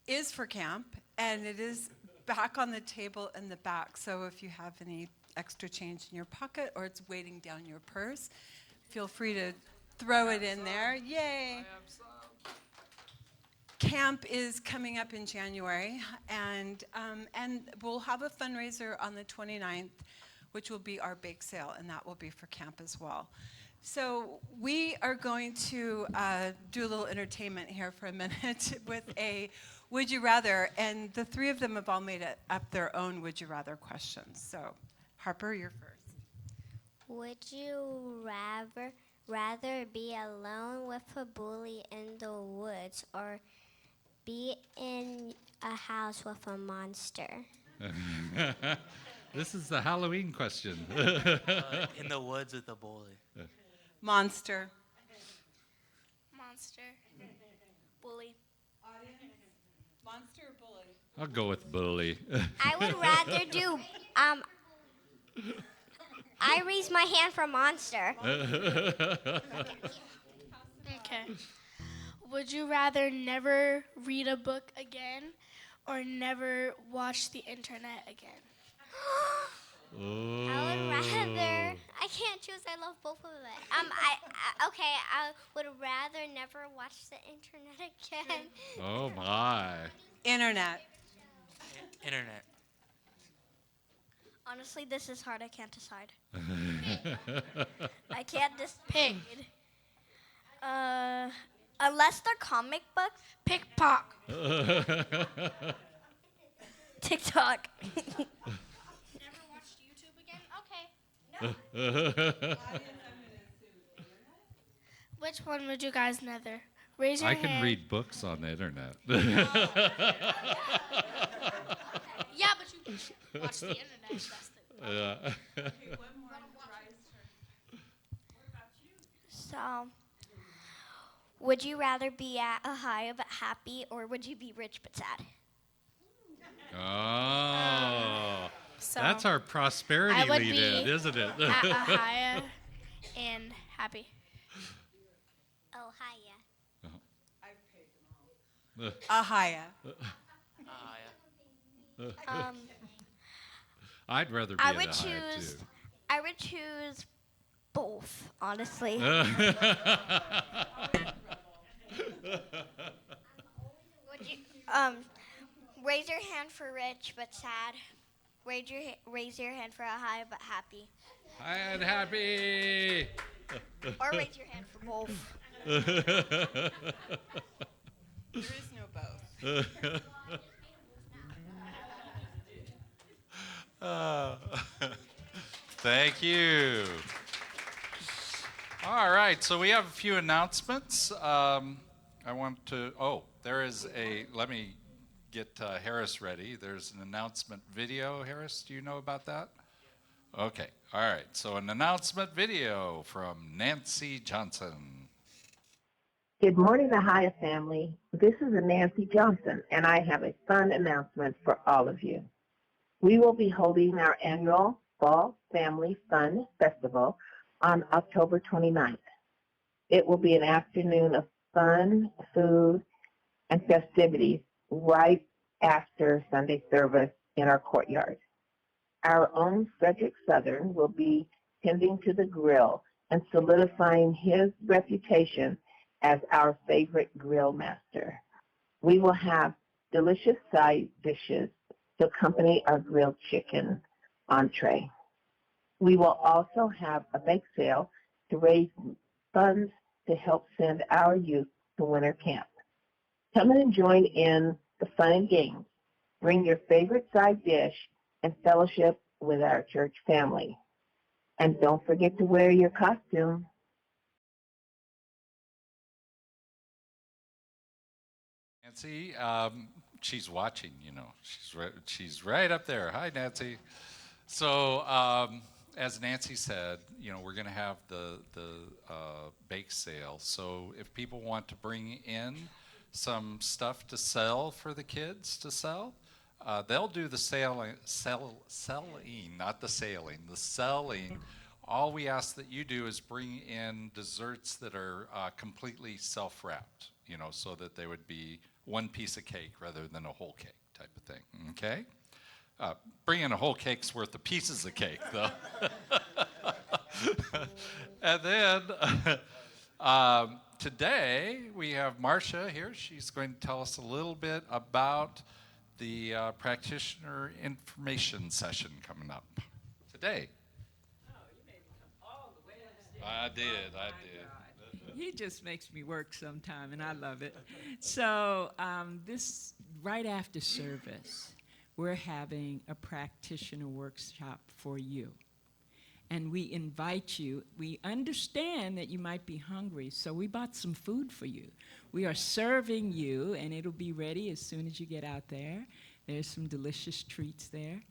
is for camp, and it is back on the table in the back. So if you have any extra change in your pocket or it's waiting down your purse, feel free to throw it in there. Yay! I have some. Camp is coming up in January, and we'll have a fundraiser on the 29th, which will be our bake sale, and that will be for camp as well. So we are going to do a little entertainment here for a minute with a Would You Rather, and the three of them have all made up their own Would You Rather questions. So Harper, you're first. Would you rather be alone with a bully in the woods or be in a house with a monster? This is the Halloween question. In the woods with a bully. Monster. Monster. Bully. Audience? Monster or bully? I'll go with bully. I would rather do, I raise my hand for monster. Okay. Would you rather never read a book again or never watch the internet again? I would rather, I can't choose, I love both of them. I would rather never watch the internet again. Oh, my. Internet. Internet. Honestly, this is hard. I can't decide. I can't pick. Unless they're comic books. Pick Pop. TikTok. Never watched YouTube again? Okay. Which one would you guys rather? Raise your I hand. can read books on the internet. Yeah, but you can watch the internet. That's the Yeah. So, would you rather be at Ahiah but happy, or would you be rich but sad? Oh. So That's our prosperity I would lead-in, be isn't it? at Ahiah and happy. Ahiah. Ahiah. I'd rather be I at would Ahiah, choose. too. I would choose both, honestly. Would you raise your hand for rich but sad? Raise your hand for Ahiah but happy. I'm happy. Or raise your hand for both. There is no both. Thank you. All right, so we have a few announcements. Let me get Harris ready. There's an announcement video. Harris, do you know about that? Okay, all right, so an announcement video from Nancy Johnson. Good morning, Ahiah family. This is Nancy Johnson, and I have a fun announcement for all of you. We will be holding our annual Fall Family Fun Festival on October 29th. It will be an afternoon of fun, food, and festivities right after Sunday service in our courtyard. Our own Frederick Southern will be tending to the grill and solidifying his reputation as our favorite grill master. We will have delicious side dishes to accompany our grilled chicken entree. We will also have a bake sale to raise funds to help send our youth to winter camp. Come in and join in the fun and games. Bring your favorite side dish and fellowship with our church family. And don't forget to wear your costume. Nancy, she's watching, you know. She's right up there. Hi, Nancy. So, as Nancy said, you know, we're going to have the bake sale. So if people want to bring in some stuff to sell for the kids to sell, they'll do the selling, not the sailing, the selling. All we ask that you do is bring in desserts that are completely self-wrapped, you know, so that they would be one piece of cake rather than a whole cake type of thing, okay? Bring in a whole cake's worth of pieces of cake, though. And then today we have Marcia here. She's going to tell us a little bit about the practitioner information session coming up today. Oh, you made me come all the way upstairs. I did. He just makes me work sometime, and I love it. So this, right after service, we're having a practitioner workshop for you. And we invite you. We understand that you might be hungry, so we bought some food for you. We are serving you, and it'll be ready as soon as you get out there. There's some delicious treats there.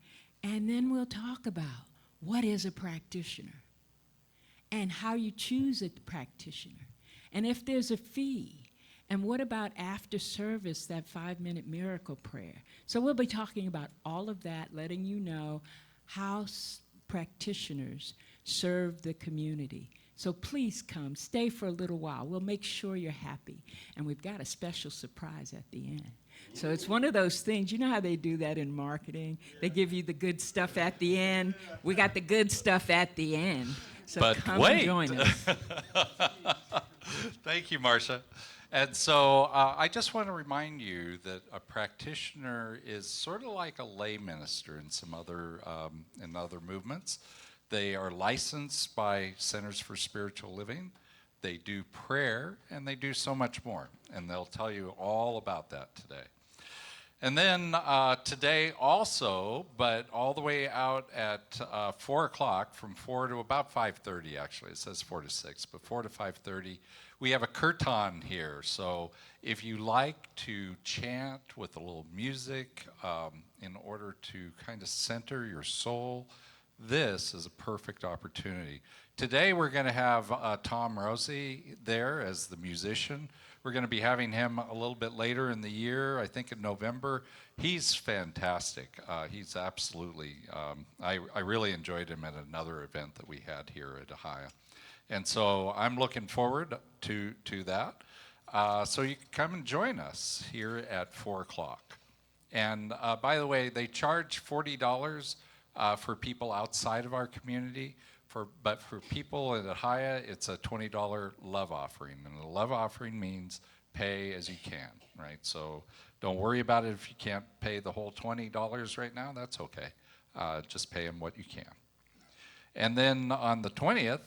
And then we'll talk about what is a practitioner and how you choose a practitioner, and if there's a fee. And what about after service, that 5-minute miracle prayer? So we'll be talking about all of that, letting you know how practitioners serve the community. So please come, stay for a little while. We'll make sure you're happy. And we've got a special surprise at the end. So it's one of those things, you know how they do that in marketing? They give you the good stuff at the end. We got the good stuff at the end. So But come wait. and join us. Thank you, Marcia. And so I just want to remind you that a practitioner is sort of like a lay minister in some other in other movements. They are licensed by Centers for Spiritual Living. They do prayer, and they do so much more. And they'll tell you all about that today. And then today also, but all the way out at 4 o'clock, from 4 to about 5:30 actually. It says 4 to 6, but 4 to 5:30, we have a kirtan here. So if you like to chant with a little music in order to kind of center your soul, this is a perfect opportunity. Today we're going to have Tom Rosie there as the musician. We're going to be having him a little bit later in the year, I think in November. He's fantastic. He's absolutely, I really enjoyed him at another event that we had here at Ahiah. And so I'm looking forward to that. So you can come and join us here at 4 o'clock. And by the way, they charge $40 for people outside of our community. But for people at Ahiah, it's a $20 love offering. And a love offering means pay as you can, right? So don't worry about it if you can't pay the whole $20 right now. That's okay. Just pay them what you can. And then on the 20th,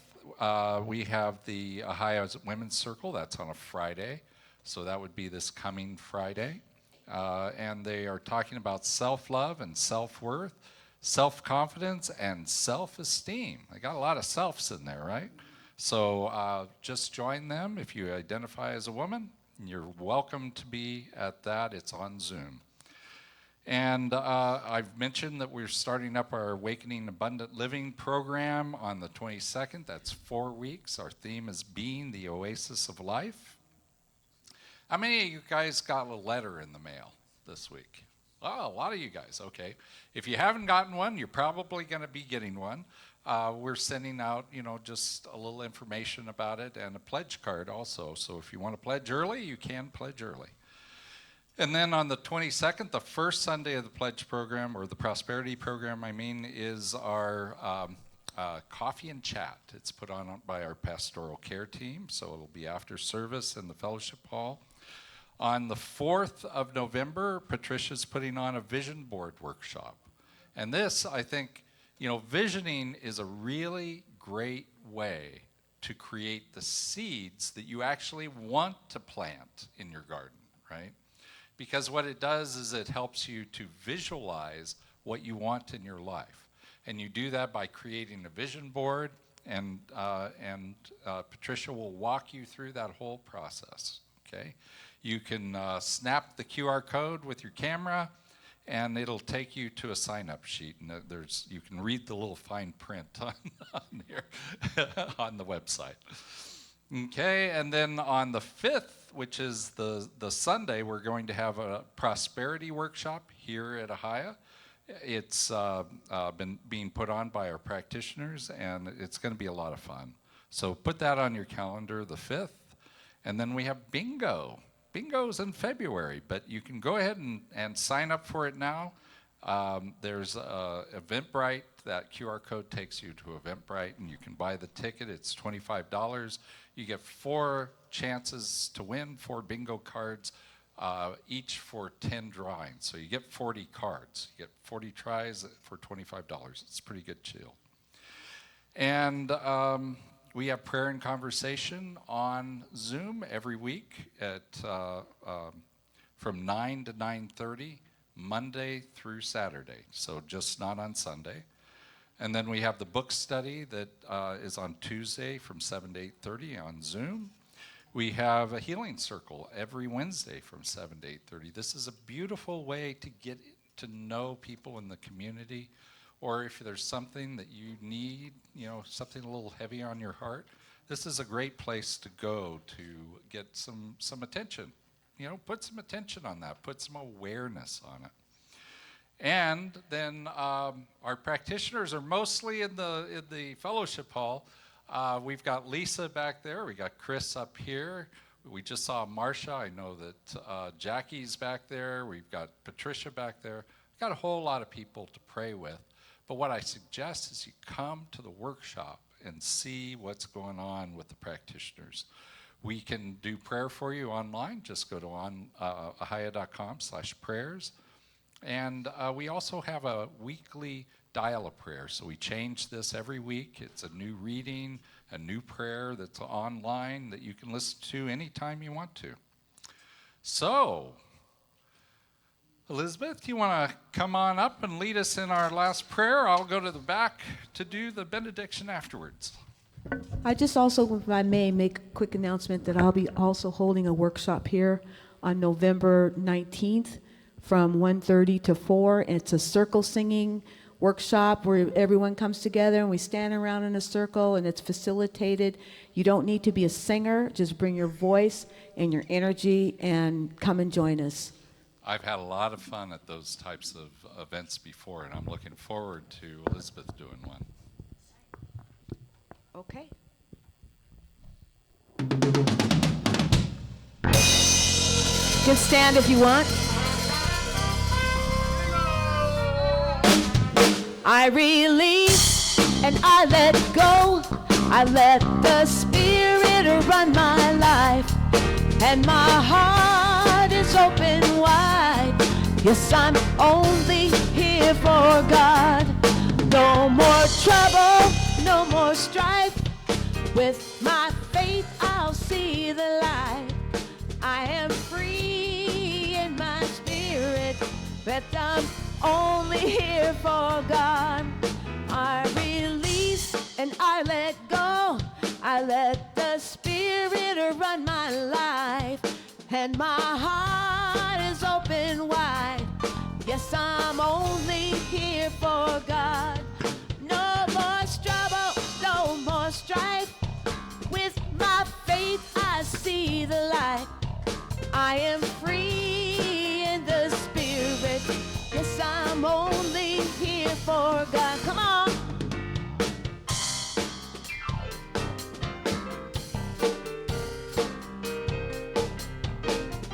we have the Ahiah Women's Circle. That's on a Friday. So that would be this coming Friday. And they are talking about self-love and self-worth, self-confidence, and self-esteem. They got a lot of selves in there, right? So just join them if you identify as a woman. You're welcome to be at that. It's on Zoom. And I've mentioned that we're starting up our Awakening Abundant Living program on the 22nd. That's 4 weeks. Our theme is Being the Oasis of Life. How many of you guys got a letter in the mail this week? Oh, a lot of you guys, okay. If you haven't gotten one, you're probably going to be getting one. We're sending out, just a little information about it and a pledge card also. So if you want to pledge early, you can pledge early. And then on the 22nd, the first Sunday of the pledge program, or the prosperity program, is our coffee and chat. It's put on by our pastoral care team, so it'll be after service in the fellowship hall. On the 4th of November, Patricia's putting on a vision board workshop. And this, I think, visioning is a really great way to create the seeds that you actually want to plant in your garden, right? Because what it does is it helps you to visualize what you want in your life. And you do that by creating a vision board, and Patricia will walk you through that whole process, okay? You can snap the QR code with your camera, and it'll take you to a sign-up sheet, and you can read the little fine print on here on the website. Okay, and then on the 5th, which is the Sunday, we're going to have a prosperity workshop here at Ahiah. It's been being put on by our practitioners, and it's going to be a lot of fun. So put that on your calendar, the 5th. And then we have bingo. Bingo's in February, but you can go ahead and sign up for it now. There's Eventbrite. That QR code takes you to Eventbrite, and you can buy the ticket. It's $25. You get 4 chances to win, 4 bingo cards, each for 10 drawings. So you get 40 cards. You get 40 tries for $25. It's a pretty good deal. And we have prayer and conversation on Zoom every week at from 9 to 9:30, Monday through Saturday. So just not on Sunday. And then we have the book study that is on Tuesday from 7 to 8:30 on Zoom. We have a healing circle every Wednesday from 7 to 8:30. This is a beautiful way to get to know people in the community, or if there's something that you need, something a little heavy on your heart, this is a great place to go to get some attention. Put some attention on that, put some awareness on it. And then our practitioners are mostly in the fellowship hall. We've got Lisa back there. We got Chris up here. We just saw Marcia. I know that Jackie's back there. We've got Patricia back there. We've got a whole lot of people to pray with. But what I suggest is you come to the workshop and see what's going on with the practitioners. We can do prayer for you online. Just go to ahiah.com/prayers. And we also have a weekly dial a prayer. So we change this every week. It's a new reading, a new prayer that's online that you can listen to anytime you want to. So, Elizabeth, you want to come on up and lead us in our last prayer? I'll go to the back to do the benediction afterwards. I just also, if I may, make a quick announcement that I'll be also holding a workshop here on November 19th from 1:30 to 4. It's a circle singing workshop where everyone comes together and we stand around in a circle, and it's facilitated. You don't need to be a singer. Just bring your voice and your energy and come and join us. I've had a lot of fun at those types of events before, and I'm looking forward to Elizabeth doing one. Okay. You can stand if you want. I release and I let go. I let the Spirit run my life, and my heart is open wide. Yes, I'm only here for God. No more trouble, no more strife. With my faith, I'll see the light. I am free in my spirit, but I'm only here for God. I release and I let go. I let the Spirit run my life, and my heart is open wide. Yes, I'm only here for God. No more trouble, no more strife. With my faith, I see the light. I am free in the Spirit. Yes, I'm only here for God. Come on.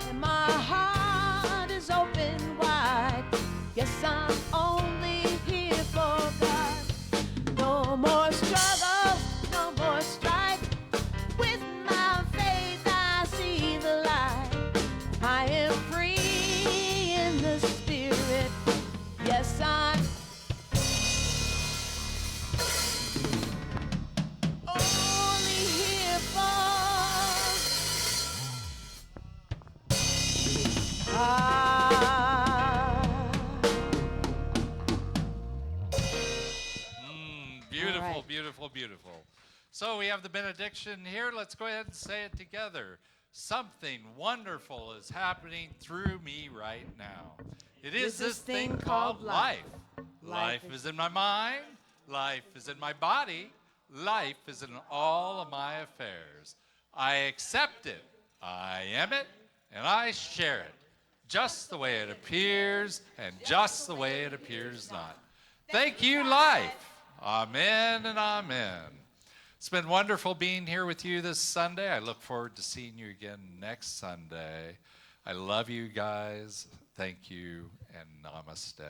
And my heart is open wide. Yes, I'm only here for God. No more struggle, no more strife. With my faith, I see the light. I Beautiful, All right. beautiful, beautiful. So we have the benediction here. Let's go ahead and say it together. Something wonderful is happening through me right now. It is this thing called life. Life is in my mind. Life is in my body. Life is in all of my affairs. I accept it. I am it. And I share it. Just the way it appears and just the way it appears not. Thank you, life. Amen and amen. It's been wonderful being here with you this Sunday. I look forward to seeing you again next Sunday. I love you guys. Thank you and namaste.